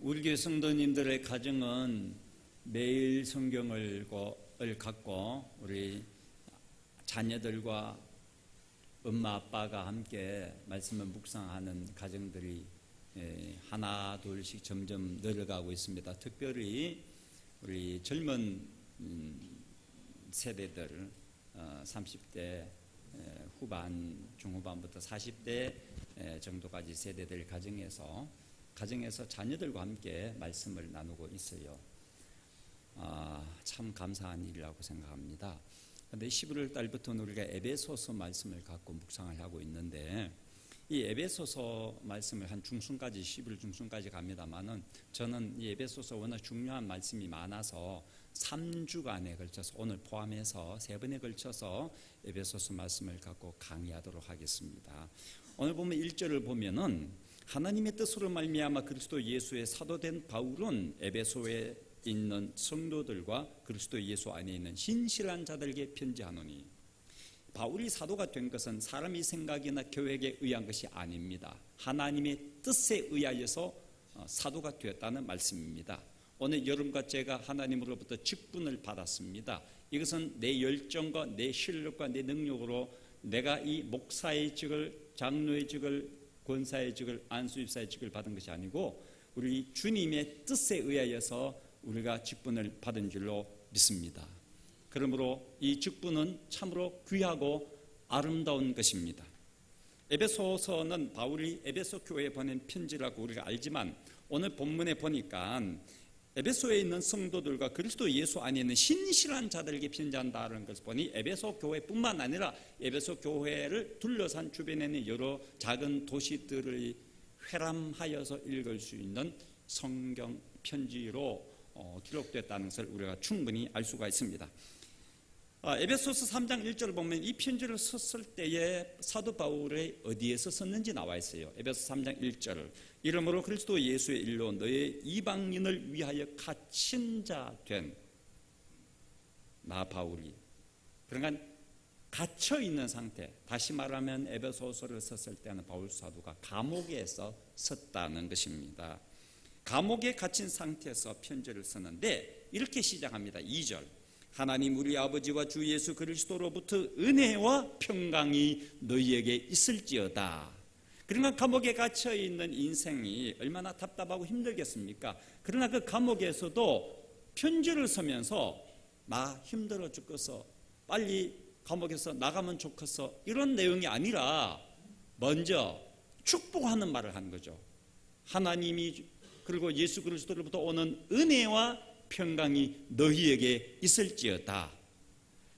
우리 교회 성도님들의 가정은 매일 성경을 갖고 우리 자녀들과 엄마 아빠가 함께 말씀을 묵상하는 가정들이 하나 둘씩 점점 늘어가고 있습니다. 특별히 우리 젊은 세대들 30대 후반, 중후반부터 40대 정도까지 세대들 가정에서 자녀들과 함께 말씀을 나누고 있어요. 참 감사한 일이라고 생각합니다. 그런데 11월 달부터는 우리가 에베소서 말씀을 갖고 묵상을 하고 있는데, 이 에베소서 말씀을 한 중순까지 11월 중순까지 갑니다만은, 저는 이 에베소서 워낙 중요한 말씀이 많아서 3주간에 걸쳐서, 오늘 포함해서 3번에 걸쳐서 에베소서 말씀을 갖고 강의하도록 하겠습니다. 오늘 보면 1절을 보면은, 하나님의 뜻으로 말미암아 그리스도 예수의 사도된 바울은 에베소에 있는 성도들과 그리스도 예수 안에 있는 신실한 자들에게 편지하노니, 바울이 사도가 된 것은 사람의 생각이나 계획에 의한 것이 아닙니다. 하나님의 뜻에 의하여서 사도가 되었다는 말씀입니다. 오늘 여러분과 제가 하나님으로부터 직분을 받았습니다. 이것은 내 열정과 내 실력과 내 능력으로 내가 이 목사의 직을, 장로의 직을, 권사의 직을, 안수집사의 직을 받은 것이 아니고 우리 주님의 뜻에 의하여서 우리가 직분을 받은 줄로 믿습니다. 그러므로 이 직분은 참으로 귀하고 아름다운 것입니다. 에베소서는 바울이 에베소 교회에 보낸 편지라고 우리가 알지만, 오늘 본문에 보니까 에베소에 있는 성도들과 그리스도 예수 안에 있는 신실한 자들에게 편지한다는 것을 보니, 에베소 교회뿐만 아니라 에베소 교회를 둘러싼 주변에 있는 여러 작은 도시들을 회람하여서 읽을 수 있는 성경 편지로 기록됐다는 것을 우리가 충분히 알 수가 있습니다. 에베소서 3장 1절을 보면 이 편지를 썼을 때에 사도 바울이 어디에서 썼는지 나와 있어요. 에베소 3장 1절, 이러므로 그리스도 예수의 일로 너의 이방인을 위하여 갇힌 자 된 나 바울이, 그러니까 갇혀 있는 상태, 다시 말하면 에베소서를 썼을 때는 바울 사도가 감옥에서 썼다는 것입니다. 감옥에 갇힌 상태에서 편지를 쓰는데 이렇게 시작합니다. 2절, 하나님 우리 아버지와 주 예수 그리스도로부터 은혜와 평강이 너희에게 있을지어다. 그러나 감옥에 갇혀 있는 인생이 얼마나 답답하고 힘들겠습니까? 그러나 그 감옥에서도 편지를 쓰면서 나 힘들어 죽겠어, 빨리 감옥에서 나가면 좋겠어, 이런 내용이 아니라 먼저 축복하는 말을 하는 거죠. 하나님이 그리고 예수 그리스도로부터 오는 은혜와 평강이 너희에게 있을지어다.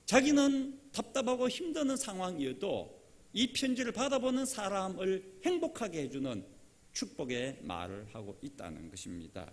자기는 답답하고 힘드는 상황이어도 이 편지를 받아보는 사람을 행복하게 해주는 축복의 말을 하고 있다는 것입니다.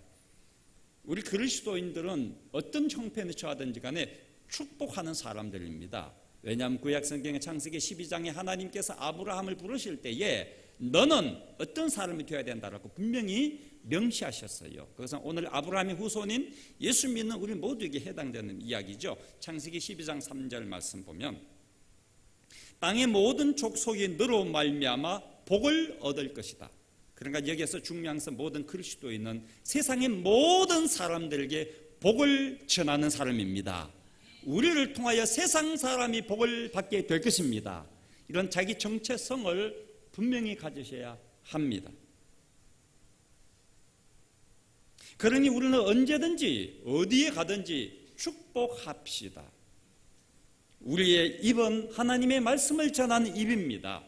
우리 그리스도인들은 어떤 형편에 처하든지 간에 축복하는 사람들입니다. 왜냐하면 구약성경의 창세기 12장에 하나님께서 아브라함을 부르실 때에 너는 어떤 사람이 되어야 된다라고 분명히 명시하셨어요. 그것은 오늘 아브라함의 후손인 예수 믿는 우리 모두에게 해당되는 이야기죠. 창세기 12장 3절 말씀 보면, 땅의 모든 족속이 너로 말미암아 복을 얻을 것이다. 그러니까 여기에서 중요한 것은 모든 그리스도인은 세상의 모든 사람들에게 복을 전하는 사람입니다. 우리를 통하여 세상 사람이 복을 받게 될 것입니다. 이런 자기 정체성을 분명히 가지셔야 합니다. 그러니 우리는 언제든지 어디에 가든지 축복합시다. 우리의 입은 하나님의 말씀을 전하는 입입니다.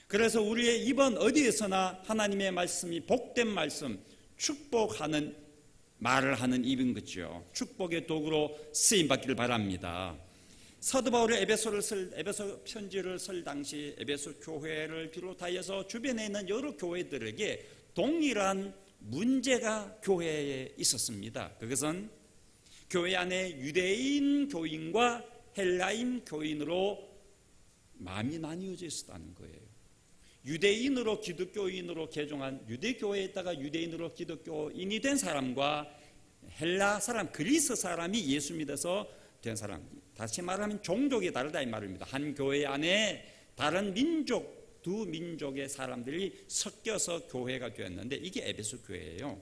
그래서 우리의 입은 어디에서나 하나님의 말씀이 복된 말씀, 축복하는 말을 하는 입인 거죠. 축복의 도구로 쓰임받기를 바랍니다. 사도 바울이 에베소 편지를 쓸 당시 에베소 교회를 비롯하여서 주변에 있는 여러 교회들에게 동일한 문제가 교회에 있었습니다. 그것은 교회 안에 유대인 교인과 헬라인 교인으로 마음이 나뉘어져 있었다는 거예요. 유대인으로 기독교인으로 개종한 유대교회에 있다가 유대인으로 기독교인이 된 사람과 헬라 사람, 그리스 사람이 예수 믿어서 된 사람, 다시 말하면 종족이 다르다 이 말입니다. 한 교회 안에 다른 민족, 두 민족의 사람들이 섞여서 교회가 되었는데 이게 에베소 교회예요.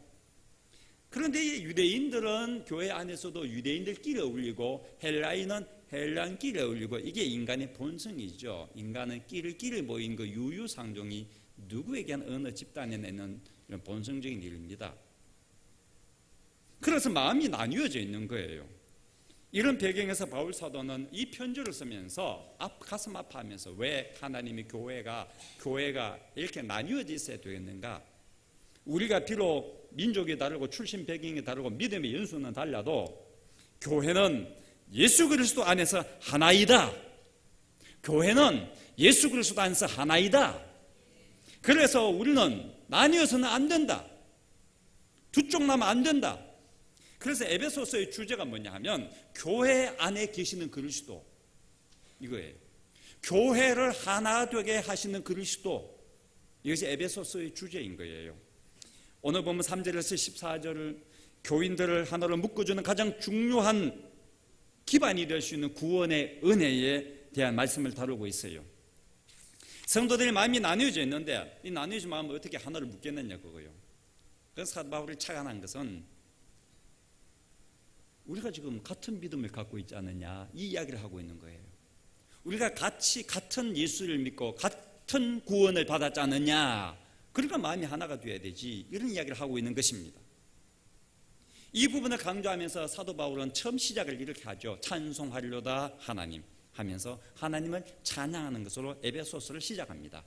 그런데 이 유대인들은 교회 안에서도 유대인들끼리 어울리고 헬라인은 헬라인끼리 어울리고, 이게 인간의 본성이죠. 인간은 끼리끼리 모인 그 유유상종이 누구에게나 어느 집단에 내는 이런 본성적인 일입니다. 그래서 마음이 나뉘어져 있는 거예요. 이런 배경에서 바울 사도는 이 편지를 쓰면서 가슴 아파하면서, 왜 하나님의 교회가 이렇게 나뉘어져 있어야 되겠는가? 우리가 비록 민족이 다르고 출신 배경이 다르고 믿음의 연수는 달라도 교회는 예수 그리스도 안에서 하나이다. 교회는 예수 그리스도 안에서 하나이다. 그래서 우리는 나뉘어서는 안 된다. 두 쪽 나면 안 된다. 그래서 에베소서의 주제가 뭐냐 하면 교회 안에 계시는 그리스도, 이거예요. 교회를 하나 되게 하시는 그리스도, 이것이 에베소서의 주제인 거예요. 오늘 보면 3절에서 14절을 교인들을 하나로 묶어주는 가장 중요한 기반이 될 수 있는 구원의 은혜에 대한 말씀을 다루고 있어요. 성도들의 마음이 나뉘어져 있는데 이 나뉘어진 마음을 어떻게 하나로 묶겠느냐, 그거요. 그래서 사도 바울이 착안한 것은 우리가 지금 같은 믿음을 갖고 있지 않느냐, 이 이야기를 하고 있는 거예요. 우리가 같은 예수를 믿고 같은 구원을 받았지 않느냐, 그러니까 마음이 하나가 되어야 되지, 이런 이야기를 하고 있는 것입니다. 이 부분을 강조하면서 사도 바울은 처음 시작을 이렇게 하죠. 찬송하리로다 하나님 하면서 하나님을 찬양하는 것으로 에베소서를 시작합니다.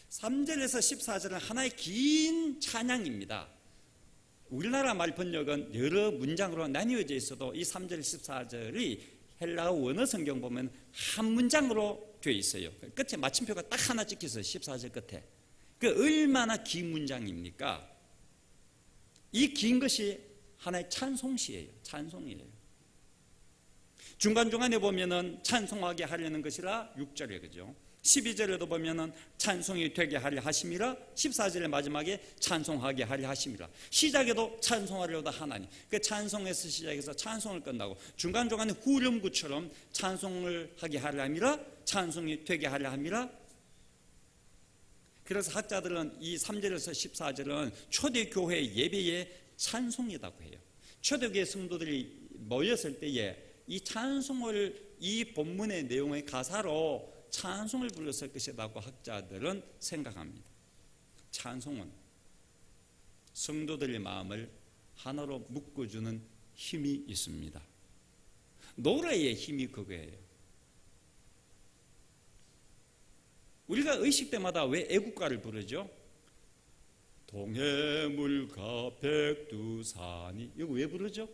3절에서 14절은 하나의 긴 찬양입니다. 우리나라 말 번역은 여러 문장으로 나뉘어져 있어도 이 3절 14절이 헬라어 원어 성경 보면 한 문장으로 되어 있어요. 끝에 마침표가 딱 하나 찍혀 있어요. 14절 끝에. 그 얼마나 긴 문장입니까? 이 긴 것이 하나의 찬송시예요. 찬송이에요. 중간중간에 보면은 찬송하게 하려는 것이라 6절에, 그죠? 12절에도 보면은 찬송이 되게 하려 하심이라, 14절의 마지막에 찬송하게 하려 하심이라. 시작에도 찬송하려다 하나님. 그 찬송에서 시작해서 찬송을 끝나고 중간중간에 후렴구처럼 찬송을 하게 하려 함이라, 찬송이 되게 하려 함이라. 그래서 학자들은 이 3절에서 14절은 초대교회 예배의 찬송이라고 해요. 초대교회 성도들이 모였을 때에 이 찬송을, 이 본문의 내용의 가사로 찬송을 불렀을 것이라고 학자들은 생각합니다. 찬송은 성도들의 마음을 하나로 묶어주는 힘이 있습니다. 노래의 힘이 그거예요. 우리가 의식 때마다 왜 애국가를 부르죠? 동해물가 백두산이, 이거 왜 부르죠?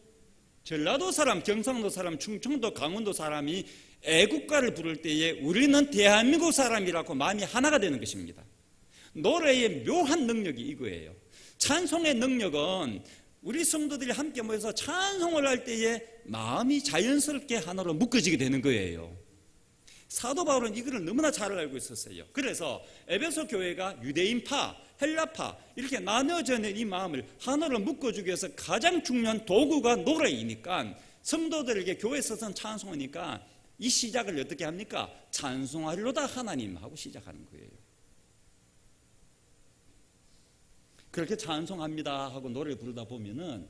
전라도 사람, 경상도 사람, 충청도, 강원도 사람이 애국가를 부를 때에 우리는 대한민국 사람이라고 마음이 하나가 되는 것입니다. 노래의 묘한 능력이 이거예요. 찬송의 능력은 우리 성도들이 함께 모여서 찬송을 할 때에 마음이 자연스럽게 하나로 묶어지게 되는 거예요. 사도 바울은 이거를 너무나 잘 알고 있었어요. 그래서 에베소 교회가 유대인파, 헬라파 이렇게 나눠져 있는 이 마음을 하나로 묶어주기 위해서 가장 중요한 도구가 노래이니까, 성도들에게 교회에서는 찬송하니까 이 시작을 어떻게 합니까? 찬송하리로다 하나님 하고 시작하는 거예요. 그렇게 찬송합니다 하고 노래 부르다 보면은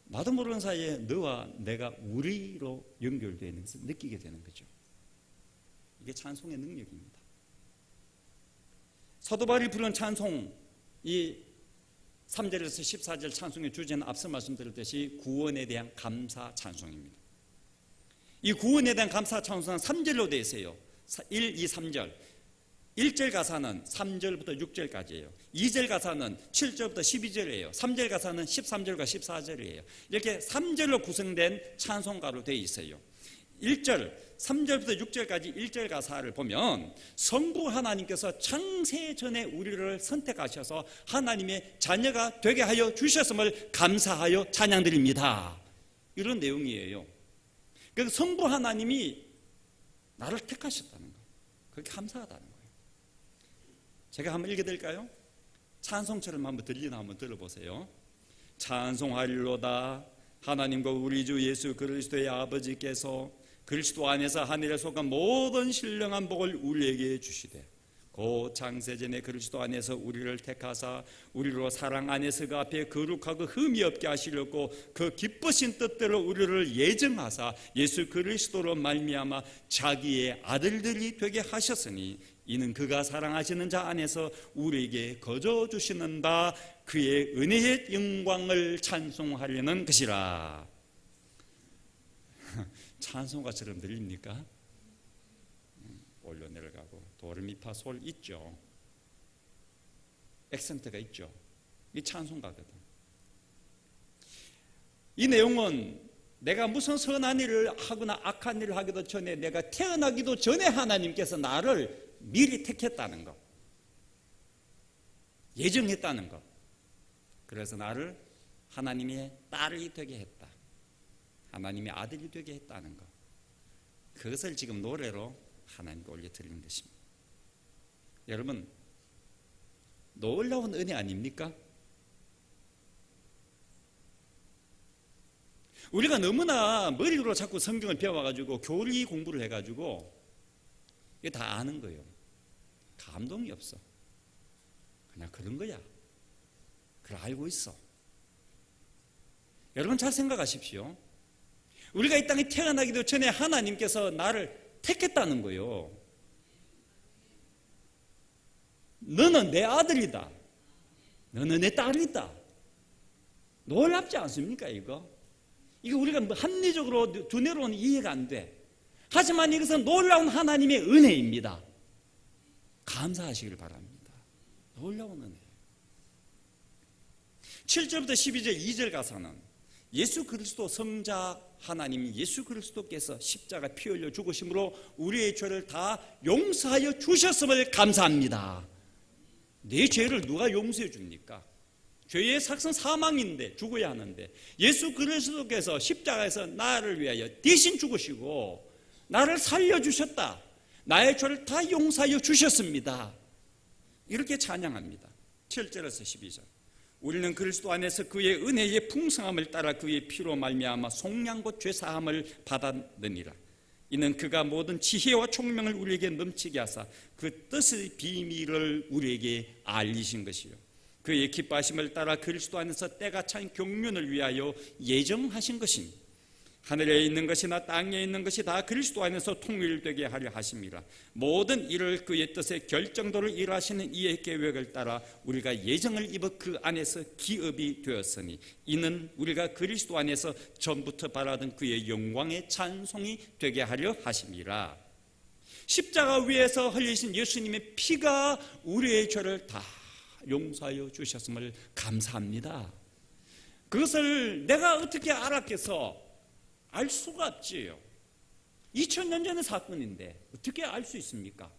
나도 모르는 사이에 너와 내가 우리로 연결되는 것을 느끼게 되는 거죠. 이게 찬송의 능력입니다. 사도 바울이 부른 찬송, 이 3절에서 14절 찬송의 주제는 앞서 말씀드렸듯이 구원에 대한 감사 찬송입니다. 이 구원에 대한 감사 찬송은 3절로 되어 있어요. 1, 2, 3절. 1절 가사는 3절부터 6절까지예요. 2절 가사는 7절부터 12절이에요. 3절 가사는 13절과 14절이에요. 이렇게 3절로 구성된 찬송가로 되어 있어요. 1절, 3절부터 6절까지 1절 가사를 보면 성부 하나님께서 창세 전에 우리를 선택하셔서 하나님의 자녀가 되게 하여 주셨음을 감사하여 찬양드립니다. 이런 내용이에요. 그래서 성부 하나님이 나를 택하셨다는 거예요. 그렇게 감사하다는 거예요. 제가 한번 읽어드릴까요? 찬송처럼 한번 들리나 한번 들어보세요. 찬송하리로다 하나님과 우리 주 예수 그리스도의 아버지께서 그리스도 안에서 하늘에 속한 모든 신령한 복을 우리에게 주시되, 고 창세전에 그리스도 안에서 우리를 택하사 우리로 사랑 안에서 그 앞에 거룩하고 흠이 없게 하시려고 그 기쁘신 뜻대로 우리를 예정하사 예수 그리스도로 말미암아 자기의 아들들이 되게 하셨으니 이는 그가 사랑하시는 자 안에서 우리에게 거저 주시는 바 그의 은혜의 영광을 찬송하려는 것이라. 찬송가처럼 들립니까? 올려 내려가고 도레미파 솔 있죠. 액센트가 있죠. 이 찬송가거든. 이 내용은 내가 무슨 선한 일을 하거나 악한 일을 하기도 전에, 내가 태어나기도 전에 하나님께서 나를 미리 택했다는 것, 예정했다는 것, 그래서 나를 하나님의 딸이 되게 했다, 하나님의 아들이 되게 했다는 것, 그것을 지금 노래로 하나님께 올려드리는 것입니다. 여러분, 놀라운 은혜 아닙니까? 우리가 너무나 머리로 자꾸 성경을 배워가지고 교리 공부를 해가지고 이게 다 아는 거예요. 감동이 없어. 그냥 그런 거야. 그걸 알고 있어. 여러분 잘 생각하십시오. 우리가 이 땅에 태어나기도 전에 하나님께서 나를 택했다는 거예요. 너는 내 아들이다. 너는 내 딸이다. 놀랍지 않습니까 이거? 이거 우리가 합리적으로 두뇌로는 이해가 안 돼. 하지만 이것은 놀라운 하나님의 은혜입니다. 감사하시길 바랍니다. 놀라운 은혜. 7절부터 12절 2절 가사는 예수 그리스도 성자 하나님 예수 그리스도께서 십자가 피 흘려 죽으심으로 우리의 죄를 다 용서하여 주셨음을 감사합니다. 내 죄를 누가 용서해 줍니까? 죄의 삭은 사망인데 죽어야 하는데 예수 그리스도께서 십자가에서 나를 위하여 대신 죽으시고 나를 살려주셨다. 나의 죄를 다 용서하여 주셨습니다. 이렇게 찬양합니다. 7절에서 12절. 우리는 그리스도 안에서 그의 은혜의 풍성함을 따라 그의 피로 말미암아 속량 곧 죄사함을 받았느니라. 이는 그가 모든 지혜와 총명을 우리에게 넘치게 하사 그 뜻의 비밀을 우리에게 알리신 것이요 그의 기뻐하심을 따라 그리스도 안에서 때가 찬 경륜을 위하여 예정하신 것이니 하늘에 있는 것이나 땅에 있는 것이 다 그리스도 안에서 통일되게 하려 하심이라. 모든 일을 그의 뜻의 결정도를 일하시는 이의 계획을 따라 우리가 예정을 입어 그 안에서 기업이 되었으니 이는 우리가 그리스도 안에서 전부터 바라던 그의 영광의 찬송이 되게 하려 하심이라. 십자가 위에서 흘리신 예수님의 피가 우리의 죄를 다 용서하여 주셨음을 감사합니다. 그것을 내가 어떻게 알았겠어? 알 수가 없지요. 2000년 전의 사건인데 어떻게 알 수 있습니까?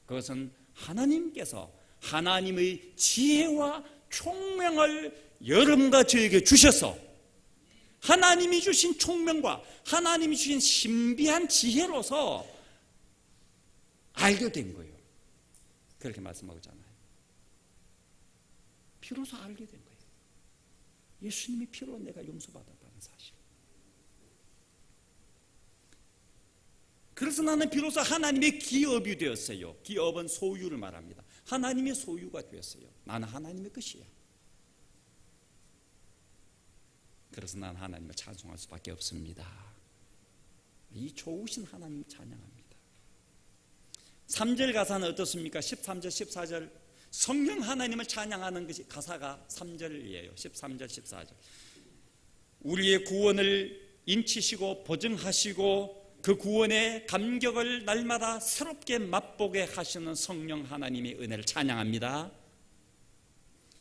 그것은 하나님께서 하나님의 지혜와 총명을 여러분과 저에게 주셔서 하나님이 주신 총명과 하나님이 주신 신비한 지혜로서 알게 된 거예요. 그렇게 말씀하고잖아요. 피로서 알게 된 거예요. 예수님의 피로 내가 용서받았다는 사실. 그래서 나는 비로소 하나님의 기업이 되었어요. 기업은 소유를 말합니다. 하나님의 소유가 되었어요. 나는 하나님의 것이야. 그래서 나는 하나님을 찬송할 수밖에 없습니다. 이 좋으신 하나님을 찬양합니다. 3절 가사는 어떻습니까? 13절 14절 성령 하나님을 찬양하는 것이 가사가 3절이에요. 13절 14절 우리의 구원을 인치시고 보증하시고 그 구원의 감격을 날마다 새롭게 맛보게 하시는 성령 하나님의 은혜를 찬양합니다.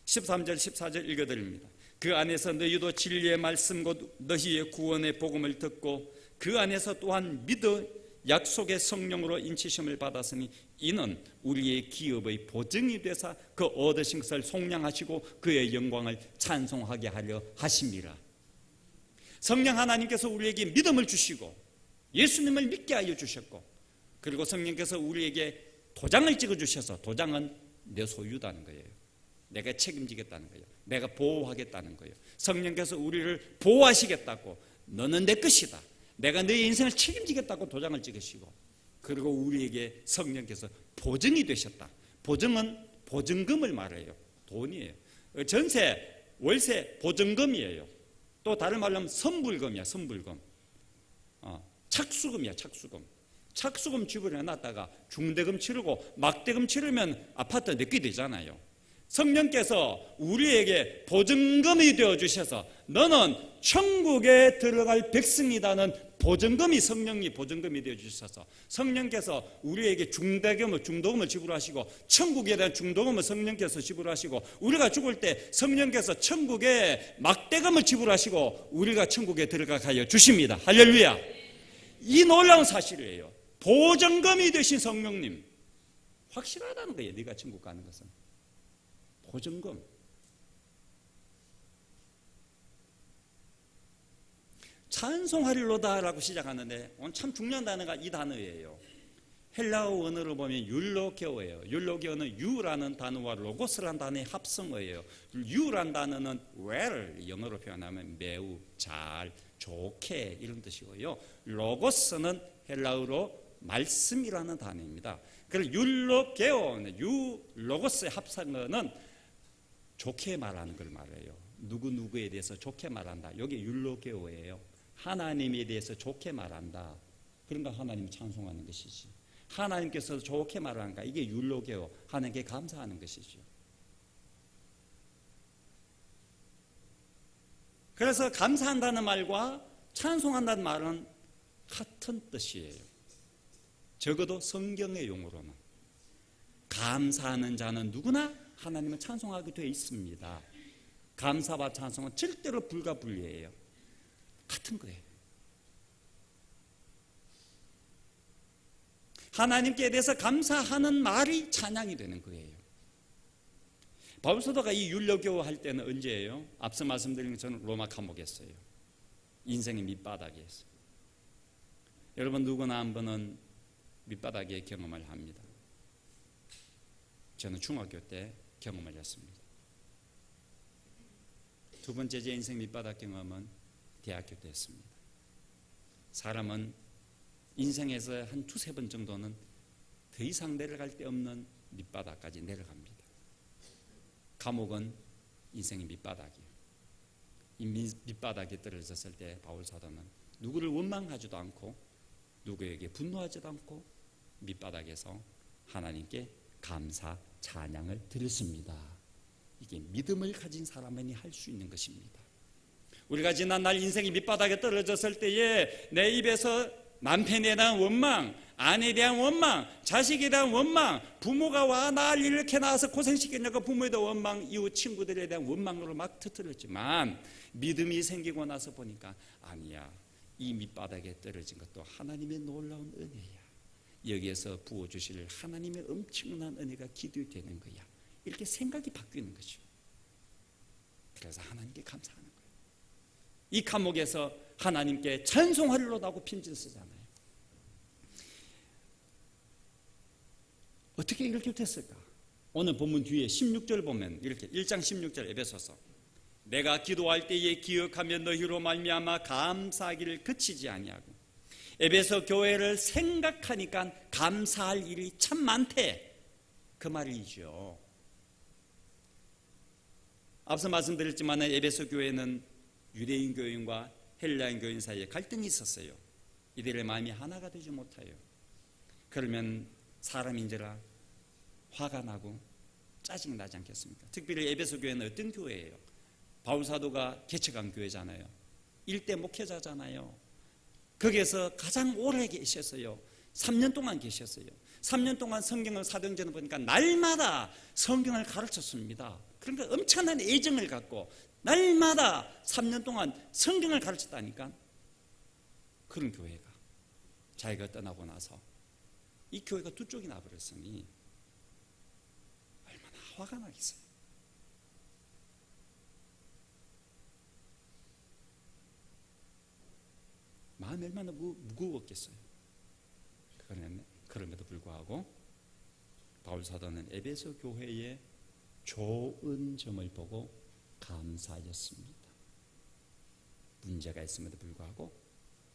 13절 14절 읽어드립니다. 그 안에서 너희도 진리의 말씀 곧 너희의 구원의 복음을 듣고 그 안에서 또한 믿어 약속의 성령으로 인치심을 받았으니 이는 우리의 기업의 보증이 되사 그 얻으신 것을 속량하시고 그의 영광을 찬송하게 하려 하심이라. 성령 하나님께서 우리에게 믿음을 주시고 예수님을 믿게 하여 주셨고 그리고 성령께서 우리에게 도장을 찍어주셔서 도장은 내 소유다는 거예요. 내가 책임지겠다는 거예요. 내가 보호하겠다는 거예요. 성령께서 우리를 보호하시겠다고 너는 내 것이다. 내가 너의 인생을 책임지겠다고 도장을 찍으시고 그리고 우리에게 성령께서 보증이 되셨다. 보증은 보증금을 말해요. 돈이에요. 전세, 월세, 보증금이에요. 또 다른 말로 하면 선불금이야. 선불금. 착수금이야. 착수금. 착수금 지불해놨다가 중대금 치르고 막대금 치르면 아파트 내게 되잖아요. 성령께서 우리에게 보증금이 되어주셔서 너는 천국에 들어갈 백성이다는 보증금이, 성령이 보증금이 되어주셔서 성령께서 우리에게 중도금을 지불하시고 천국에 대한 중도금을 성령께서 지불하시고 우리가 죽을 때 성령께서 천국에 막대금을 지불하시고 우리가 천국에 들어가게 하여 주십니다. 할렐루야. 이 놀라운 사실이에요. 보증금이 되신 성령님, 확실하다는 거예요. 네가 천국 가는 것은 보증금. 찬송하리로다라고 시작하는데 오늘 참 중요한 단어가 이 단어예요. 헬라어 원어로 보면 율로게오예요. 율로게오는 유라는 단어와 로고스라는 단어의 합성어예요. 유라는 단어는 well, 영어로 표현하면 매우, 잘, 좋게 이런 뜻이고요. 로고스는 헬라어로 말씀이라는 단어입니다. 그래서 율로게오, 로고스의 합성어는 좋게 말하는 걸 말해요. 누구누구에 대해서 좋게 말한다. 이게 율로게오예요. 하나님에 대해서 좋게 말한다. 그러니까 하나님 찬송하는 것이지. 하나님께서 좋게 말하는가. 이게 율로게오. 하나님께 감사하는 것이죠. 그래서 감사한다는 말과 찬송한다는 말은 같은 뜻이에요. 적어도 성경의 용어로는. 감사하는 자는 누구나 하나님을 찬송하게 되어 있습니다. 감사와 찬송은 절대로 불가분리해요. 같은 거예요. 하나님께 대해서 감사하는 말이 찬양이 되는 거예요. 바울 사도가 이 율로게오 할 때는 언제예요? 앞서 말씀드린 것처럼 로마 감옥이었어요. 인생의 밑바닥이었어요. 여러분 누구나 한 번은 밑바닥의 경험을 합니다. 저는 중학교 때 경험을 했습니다. 두 번째 제 인생 밑바닥 경험은 대학교 때 했습니다. 사람은 인생에서 한 두세 번 정도는 더 이상 내려갈 데 없는 밑바닥까지 내려갑니다. 감옥은 인생의 밑바닥이에요. 이 밑바닥에 떨어졌을 때 바울 사도는 누구를 원망하지도 않고 누구에게 분노하지도 않고 밑바닥에서 하나님께 감사 찬양을 드렸습니다. 이게 믿음을 가진 사람만이 할 수 있는 것입니다. 우리가 지난날 인생이 밑바닥에 떨어졌을 때에 내 입에서 남편에 대한 원망, 아내에 대한 원망, 자식에 대한 원망, 부모가 와 나를 이렇게 낳아서 고생시켰냐고 부모에 대한 원망, 이웃 친구들에 대한 원망으로 막 터뜨렸지만 믿음이 생기고 나서 보니까 아니야, 이 밑바닥에 떨어진 것도 하나님의 놀라운 은혜야. 여기에서 부어주실 하나님의 엄청난 은혜가 기도되는 거야. 이렇게 생각이 바뀌는 거죠. 그래서 하나님께 감사하는 거예요. 이 감옥에서 하나님께 찬송하리로다고 편지를 쓰잖아요. 어떻게 이렇게 됐을까? 오늘 본문 뒤에 16절 보면 이렇게 1장 16절 에베소서, 내가 기도할 때에 기억하며 너희로 말미암아 감사하기를 그치지 아니하고. 에베소 교회를 생각하니까 감사할 일이 참 많대, 그 말이죠. 앞서 말씀드렸지만 에베소 교회는 유대인 교인과 헬라인 교인 사이에 갈등이 있었어요. 이들의 마음이 하나가 되지 못해요. 그러면 사람인지라 화가 나고 짜증 나지 않겠습니까? 특별히 에베소 교회는 어떤 교회예요? 바울 사도가 개척한 교회잖아요. 일대 목회자잖아요. 거기에서 가장 오래 계셨어요. 3년 동안 계셨어요. 3년 동안 성경을 사도행전을 보니까 날마다 성경을 가르쳤습니다. 그러니까 엄청난 애정을 갖고 날마다 3년 동안 성경을 가르쳤다니까. 그런 교회가 자기가 떠나고 나서 이 교회가 두 쪽이 나버렸으니 얼마나 화가 나겠어요. 마음이 얼마나 무거웠겠어요. 그럼에도 불구하고 바울 사도는 에베소 교회의 좋은 점을 보고 감사하였습니다. 문제가 있음에도 불구하고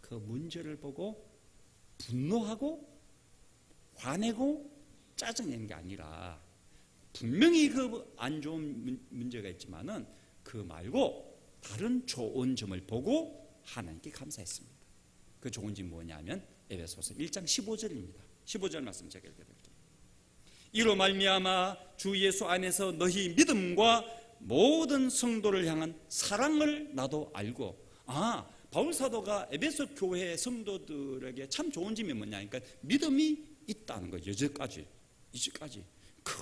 그 문제를 보고 분노하고 화내고 짜증내는 게 아니라 분명히 그 안 좋은 문제가 있지만은 그 말고 다른 좋은 점을 보고 하나님께 감사했습니다. 그 좋은 점이 뭐냐면 에베소서 1장 15절입니다. 15절 말씀 제가 읽어드릴게요. 이로 말미암아 주 예수 안에서 너희 믿음과 모든 성도를 향한 사랑을 나도 알고, 바울 사도가 에베소 교회 성도들에게 참 좋은 점이 뭐냐, 그러니까 믿음이 있다는 거예요. 이제까지 그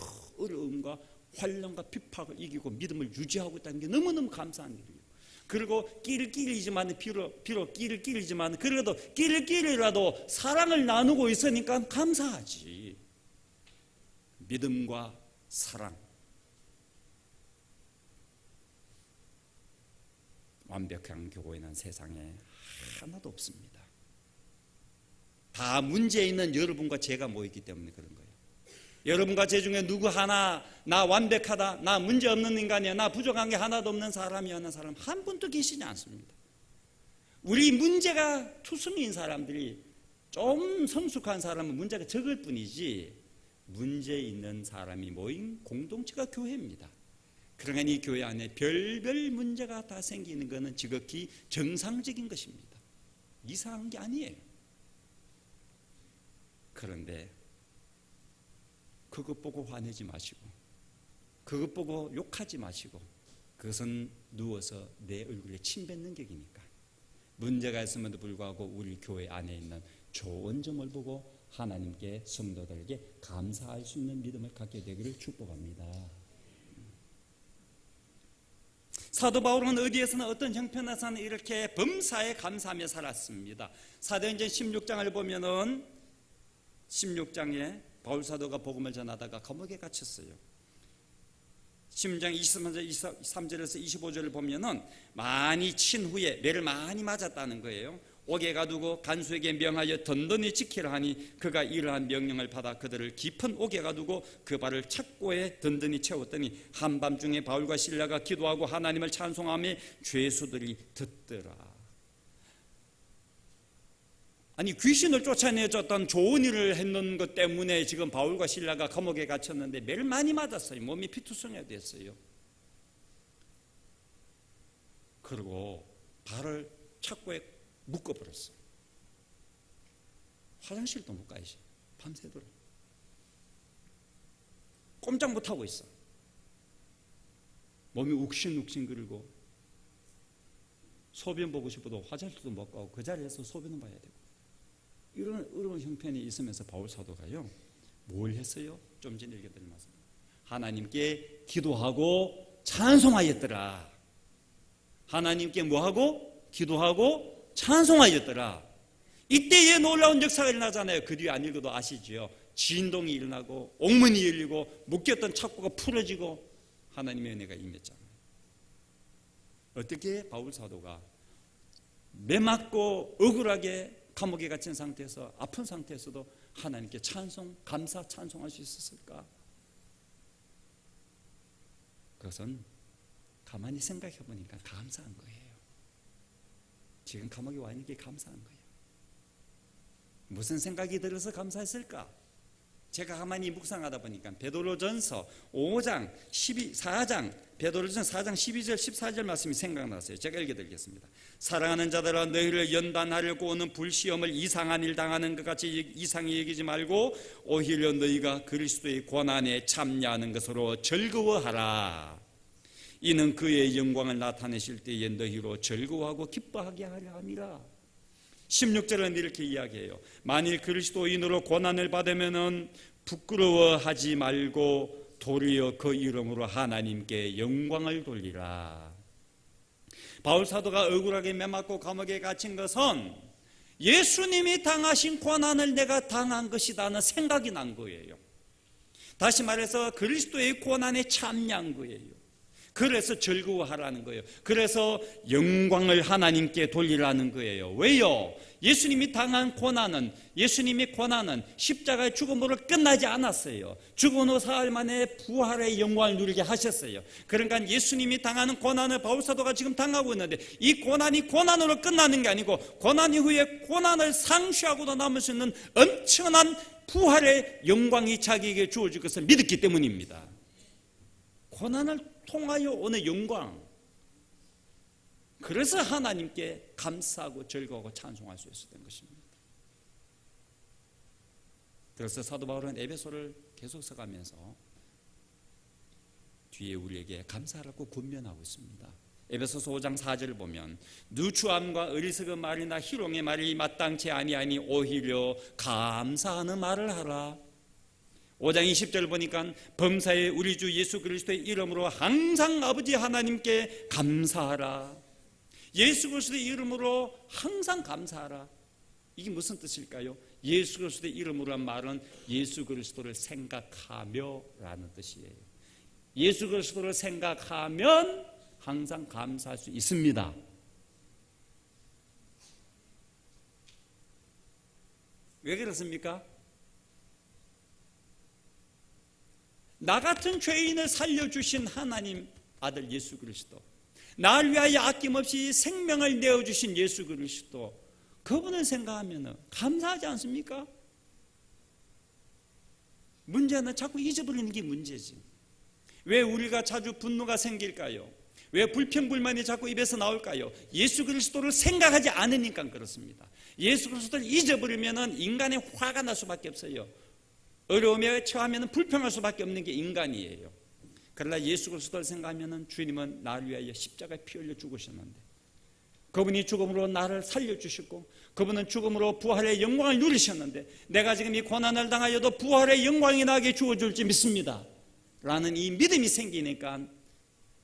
어려움과 환난과 핍박을 이기고 믿음을 유지하고 있다는 게 너무너무 감사한 일이에요. 그리고 끼리끼리지만 비록 끼리끼리지만 그래도 끼리끼리라도 사랑을 나누고 있으니까 감사하지. 믿음과 사랑, 완벽한 교회는 세상에 하나도 없습니다. 다 문제 있는 여러분과 제가 모였기 때문에 그런 거예요. 여러분과 제 중에 누구 하나 나 완벽하다, 나 문제 없는 인간이야, 나 부족한 게 하나도 없는 사람이야 하는 사람 한 분도 계시지 않습니다. 우리 문제가 투성이인 사람들이, 좀 성숙한 사람은 문제가 적을 뿐이지, 문제 있는 사람이 모인 공동체가 교회입니다. 그러니까 이 교회 안에 별별 문제가 다 생기는 것은 지극히 정상적인 것입니다. 이상한 게 아니에요. 그런데 그것 보고 화내지 마시고, 그것 보고 욕하지 마시고, 그것은 누워서 내 얼굴에 침 뱉는 격이니까 문제가 있음에도 불구하고 우리 교회 안에 있는 좋은 점을 보고 하나님께, 성도들에게 감사할 수 있는 믿음을 갖게 되기를 축복합니다. 사도 바울은 어디에서나 어떤 형편에서는 이렇게 범사에 감사하며 살았습니다. 사도행전 16장을 보면은 16장에 바울 사도가 복음을 전하다가 감옥에 갇혔어요. 16장 23절에서 25절을 보면은 많이 친 후에 매를 많이 맞았다는 거예요. 옥에 가두고 간수에게 명하여 든든히 지키라 하니 그가 이러한 명령을 받아 그들을 깊은 옥에 가두고 그 발을 착고에 든든히 채웠더니 한밤중에 바울과 실라가 기도하고 하나님을 찬송하며 죄수들이 듣더라. 아니, 귀신을 쫓아내줬던 좋은 일을 했는 것 때문에 지금 바울과 실라가 감옥에 갇혔는데 매를 많이 맞았어요. 몸이 피투성이가 됐어요. 그리고 발을 착고에 묶어버렸어요. 화장실도 못 가야지. 밤새도록 꼼짝 못하고 있어. 몸이 욱신욱신거리고 소변 보고 싶어도 화장실도 못 가고 그 자리에서 소변을 봐야 되고, 이런 어려운 형편이 있으면서 바울 사도가요, 뭘 했어요? 좀 전에 읽어드린 말씀, 하나님께 기도하고 찬송하였더라. 하나님께 뭐하고? 기도하고 찬송하였더라. 이때에 놀라운 역사가 일어나잖아요. 그 뒤에 안 읽어도 아시지요. 진동이 일어나고 옥문이 열리고 묶였던 착고가 풀어지고 하나님의 은혜가 임했잖아요. 어떻게 바울 사도가 매 맞고 억울하게 감옥에 갇힌 상태에서, 아픈 상태에서도 하나님께 찬송, 감사, 찬송할 수 있었을까? 그것은 가만히 생각해 보니까 감사한 거예요. 지금 감옥에 와 있는 게 감사한 거예요. 무슨 생각이 들어서 감사했을까? 제가 가만히 묵상하다 보니까 베드로전서 5장 4장 베드로전서 4장 12절 14절 말씀이 생각났어요. 제가 읽어드리겠습니다. 사랑하는 자들아, 너희를 연단하려고 오는 불시험을 이상한 일 당하는 것 같이 이상히 여기지 말고 오히려 너희가 그리스도의 고난에 참여하는 것으로 즐거워하라. 이는 그의 영광을 나타내실 때에 너희로 즐거워하고 기뻐하게 하려 함이라. 16절은 이렇게 이야기해요. 만일 그리스도인으로 고난을 받으면은 부끄러워하지 말고 도리어 그 이름으로 하나님께 영광을 돌리라. 바울 사도가 억울하게 매맞고 감옥에 갇힌 것은 예수님이 당하신 고난을 내가 당한 것이다는 생각이 난 거예요. 다시 말해서 그리스도의 고난에 참여한 거예요. 그래서 즐거워하라는 거예요. 그래서 영광을 하나님께 돌리라는 거예요. 왜요? 예수님이 당한 고난은, 예수님의 고난은 십자가의 죽음으로 끝나지 않았어요. 죽은 후 사흘 만에 부활의 영광을 누리게 하셨어요. 그러니까 예수님이 당하는 고난을 바울 사도가 지금 당하고 있는데, 이 고난이 고난으로 끝나는 게 아니고 고난 이후에 고난을 상쇄하고도 남을 수 있는 엄청난 부활의 영광이 자기에게 주어질 것을 믿었기 때문입니다. 고난을 통하여 오는 영광, 그래서 하나님께 감사하고 즐거워하고 찬송할 수 있었던 것입니다. 그래서 사도 바울은 에베소를 계속 써가면서 뒤에 우리에게 감사하라고 권면하고 있습니다. 에베소서 5장 4절을 보면 누추함과 어리석은 말이나 희롱의 말이 마땅치 아니하니 오히려 감사하는 말을 하라. 5장 20절 보니까 범사에 우리 주 예수 그리스도의 이름으로 항상 아버지 하나님께 감사하라. 예수 그리스도의 이름으로 항상 감사하라. 이게 무슨 뜻일까요? 예수 그리스도의 이름으로 한 말은 예수 그리스도를 생각하며 라는 뜻이에요. 예수 그리스도를 생각하면 항상 감사할 수 있습니다. 왜 그렇습니까? 나 같은 죄인을 살려주신 하나님 아들 예수 그리스도, 나를 위하여 아낌없이 생명을 내어주신 예수 그리스도, 그분을 생각하면 감사하지 않습니까? 문제는 자꾸 잊어버리는 게 문제지. 왜 우리가 자주 분노가 생길까요? 왜 불평불만이 자꾸 입에서 나올까요? 예수 그리스도를 생각하지 않으니까 그렇습니다. 예수 그리스도를 잊어버리면 인간의 화가 날 수밖에 없어요. 어려움에 처하면 불평할 수밖에 없는 게 인간이에요. 그러나 예수 그리스도를 생각하면 주님은 나를 위하여 십자가에 피 흘려 죽으셨는데, 그분이 죽음으로 나를 살려주셨고, 그분은 죽음으로 부활의 영광을 누리셨는데, 내가 지금 이 고난을 당하여도 부활의 영광이 나에게 주어질지 믿습니다 라는 이 믿음이 생기니까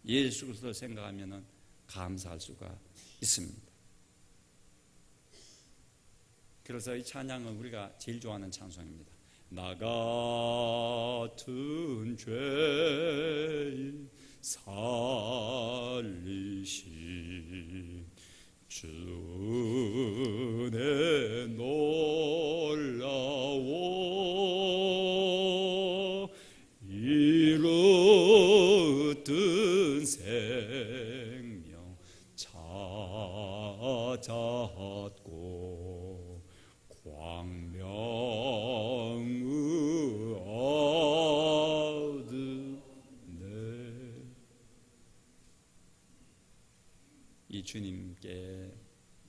예수 그리스도를 생각하면 감사할 수가 있습니다. 그래서 이 찬양은 우리가 제일 좋아하는 찬송입니다. 나 같은 죄인 살리신 주의 놀라워 이루던 생명 찾았고 광명을 얻으네. 이 주님께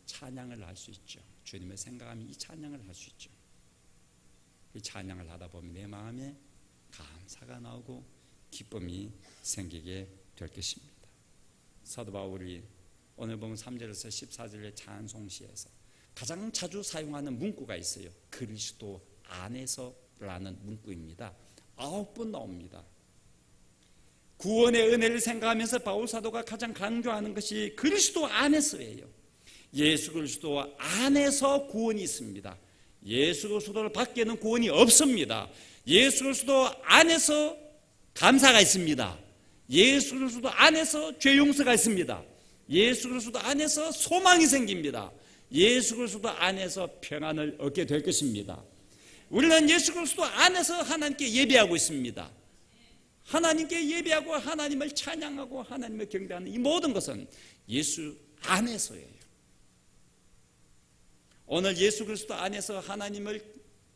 찬양을 할 수 있죠. 주님을 생각하면 이 찬양을 할 수 있죠. 이 찬양을 하다 보면 내 마음에 감사가 나오고 기쁨이 생기게 될 것입니다. 사도 바울이 오늘 보면 3절에서 14절의 찬송시에서 가장 자주 사용하는 문구가 있어요. 그리스도 안에서라는 문구입니다. 9번 나옵니다. 구원의 은혜를 생각하면서 바울 사도가 가장 강조하는 것이 그리스도 안에서예요. 예수 그리스도 안에서 구원이 있습니다. 예수 그리스도 밖에는 구원이 없습니다. 예수 그리스도 안에서 감사가 있습니다. 예수 그리스도 안에서 죄 용서가 있습니다. 예수 그리스도 안에서 소망이 생깁니다. 예수 그리스도 안에서 평안을 얻게 될 것입니다. 우리는 예수 그리스도 안에서 하나님께 예배하고 있습니다. 하나님께 예배하고 하나님을 찬양하고 하나님을 경배하는 이 모든 것은 예수 안에서예요. 오늘 예수 그리스도 안에서 하나님을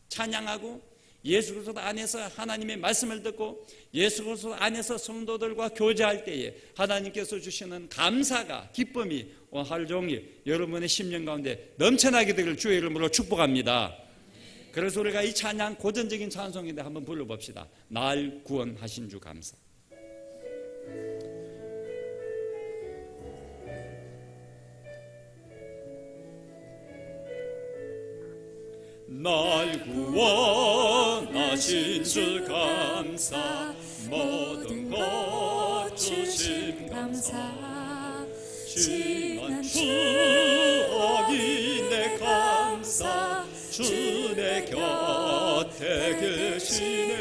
찬양하고 예수 그리스도 안에서 하나님의 말씀을 듣고 예수 그리스도 안에서 성도들과 교제할 때에 하나님께서 주시는 감사가, 기쁨이 오늘 하루 종일 여러분의 심령 가운데 넘쳐나게 되기를 주의 이름으로 축복합니다. 그래서 우리가 이 찬양, 고전적인 찬송인데 한번 불러봅시다. 날 구원하신 주 감사. 날 구원하신 주 감사, 모든 것 주신 감사, 지난 추억이 내 감사, 주 내 곁에 계시네.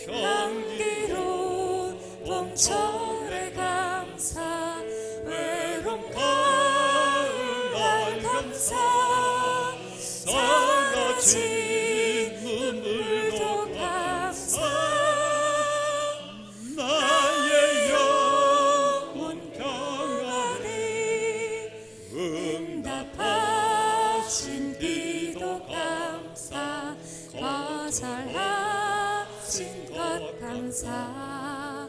향기로운 봄철의 감사, 외로운 가을 날 감사, 쏟아진 눈물도 감사, 나의 영혼 평안히 응답하신 기도 감사, 거절하신 것 감사,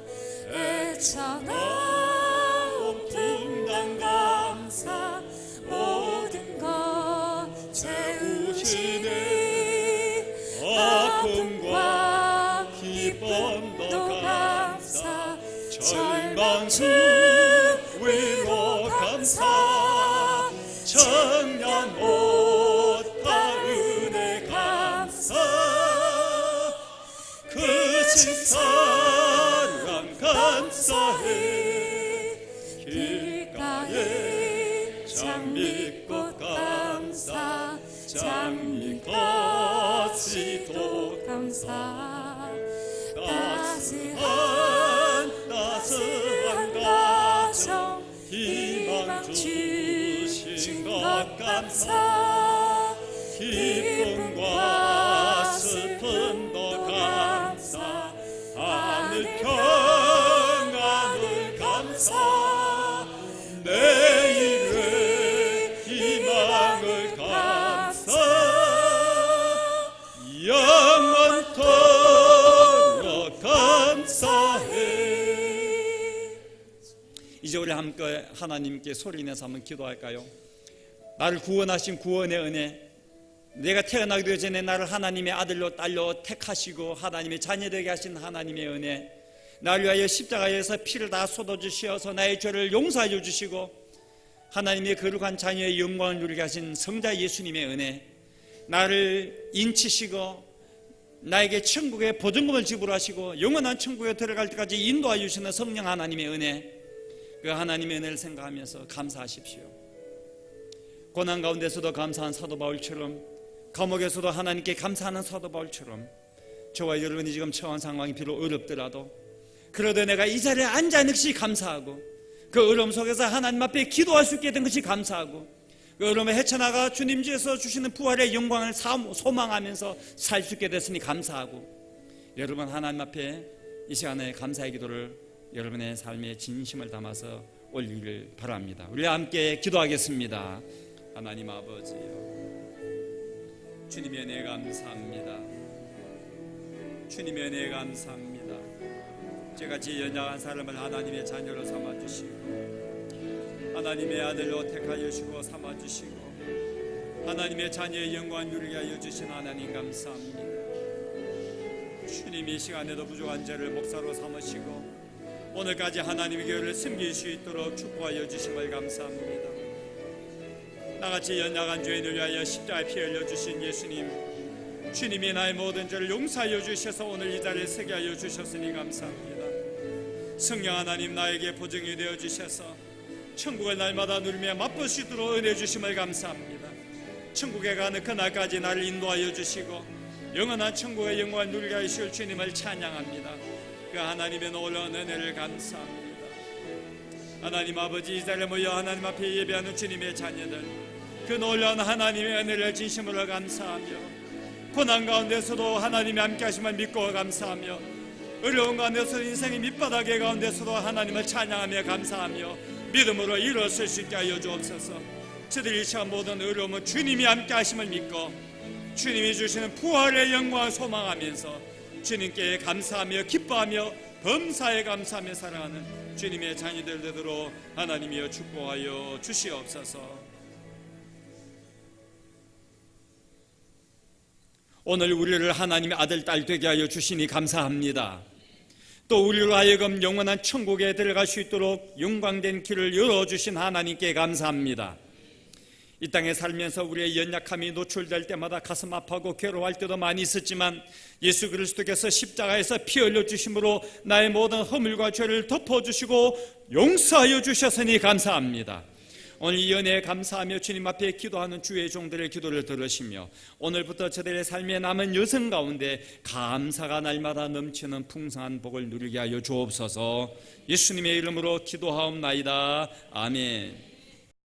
천하온 분당 감사 모든 것 채우시네 아픔과 기쁨도 감사 절망 위로 감사 청년 못할 은혜 감사 크신 사랑 감사해 길가에 장미꽃 감사 장미꽃이도 감사 따스한 가정 희망 주신 것 감사 기쁨과 슬픔도 감사 하늘 평안을 감사 내일의 희망을 감사 영원토록 감사해. 이제 우리 함께 하나님께 소리내서 한번 기도할까요? 나를 구원하신 구원의 은혜, 내가 태어나기 전에 나를 하나님의 아들로 딸로 택하시고 하나님의 자녀되게 하신 하나님의 은혜, 나를 위하여 십자가에서 피를 다 쏟아주시어서 나의 죄를 용서하여 주시고 하나님의 거룩한 자녀의 영광을 누리게 하신 성자 예수님의 은혜, 나를 인치시고 나에게 천국의 보증금을 지불하시고 영원한 천국에 들어갈 때까지 인도하여 주시는 성령 하나님의 은혜, 그 하나님의 은혜를 생각하면서 감사하십시오. 고난 가운데서도 감사한 사도 바울처럼, 감옥에서도 하나님께 감사하는 사도 바울처럼 저와 여러분이 지금 처한 상황이 비록 어렵더라도 그래도 내가 이 자리에 앉아 있는 것이 감사하고 그 어려움 속에서 하나님 앞에 기도할 수 있게 된 것이 감사하고 그 어려움에 헤쳐나가 주님 주에서 주시는 부활의 영광을 소망하면서 살 수 있게 됐으니 감사하고, 여러분 하나님 앞에 이 시간에 감사의 기도를 여러분의 삶에 진심을 담아서 올리기를 바랍니다. 우리 함께 기도하겠습니다. 하나님 아버지요, 주님의 은혜 감사합니다. 주님의 은혜 감사합니다. 저같이 연약한 사람을 하나님의 자녀로 삼아주시고 하나님의 아들로 택하여 주시고 삼아주시고 하나님의 자녀의 영광을 누리게 하여 주신 하나님 감사합니다. 주님이 이 시간에도 부족한 자를 목사로 삼으시고 오늘까지 하나님의 교회를 섬길 수 있도록 축복하여 주심을 감사합니다. 나같이 연약한 죄인을 위하여 십자가에 피 흘려주신 예수님, 주님이 나의 모든 죄를 용서하여 주셔서 오늘 이 자리에 서게 하여 주셨으니 감사합니다. 성령 하나님, 나에게 보증이 되어 주셔서 천국을 날마다 누리며 맛볼 수 있도록 은혜 주심을 감사합니다. 천국에 가는 그날까지 나를 인도하여 주시고 영원한 천국의 영광을 누리게 하실 주님을 찬양합니다. 그 하나님의 놀라운 은혜를 감사합니다. 하나님 아버지, 이 자리에 모여 하나님 앞에 예배하는 주님의 자녀들, 그 놀라운 하나님의 은혜를 진심으로 감사하며 고난 가운데서도 하나님의 함께 하심을 믿고 감사하며 어려운 가운데서 인생의 밑바닥의 가운데서도 하나님을 찬양하며 감사하며 믿음으로 일어설 수 있게 하여 주옵소서. 저들이 처한 모든 어려움은 주님이 함께 하심을 믿고 주님이 주시는 부활의 영광을 소망하면서 주님께 감사하며 기뻐하며 범사에 감사하며 살아가는 주님의 자녀들 되도록 하나님이여 축복하여 주시옵소서. 오늘 우리를 하나님의 아들, 딸 되게 하여 주시니 감사합니다. 또 우리로 하여금 영원한 천국에 들어갈 수 있도록 영광된 길을 열어주신 하나님께 감사합니다. 이 땅에 살면서 우리의 연약함이 노출될 때마다 가슴 아파하고 괴로워할 때도 많이 있었지만 예수 그리스도께서 십자가에서 피 흘려주심으로 나의 모든 허물과 죄를 덮어주시고 용서하여 주셨으니 감사합니다. 오늘 이 은혜에 감사하며 주님 앞에 기도하는 주의 종들의 기도를 들으시며 오늘부터 저들의 삶에 남은 여성 가운데 감사가 날마다 넘치는 풍성한 복을 누리게 하여 주옵소서. 예수님의 이름으로 기도하옵나이다. 아멘.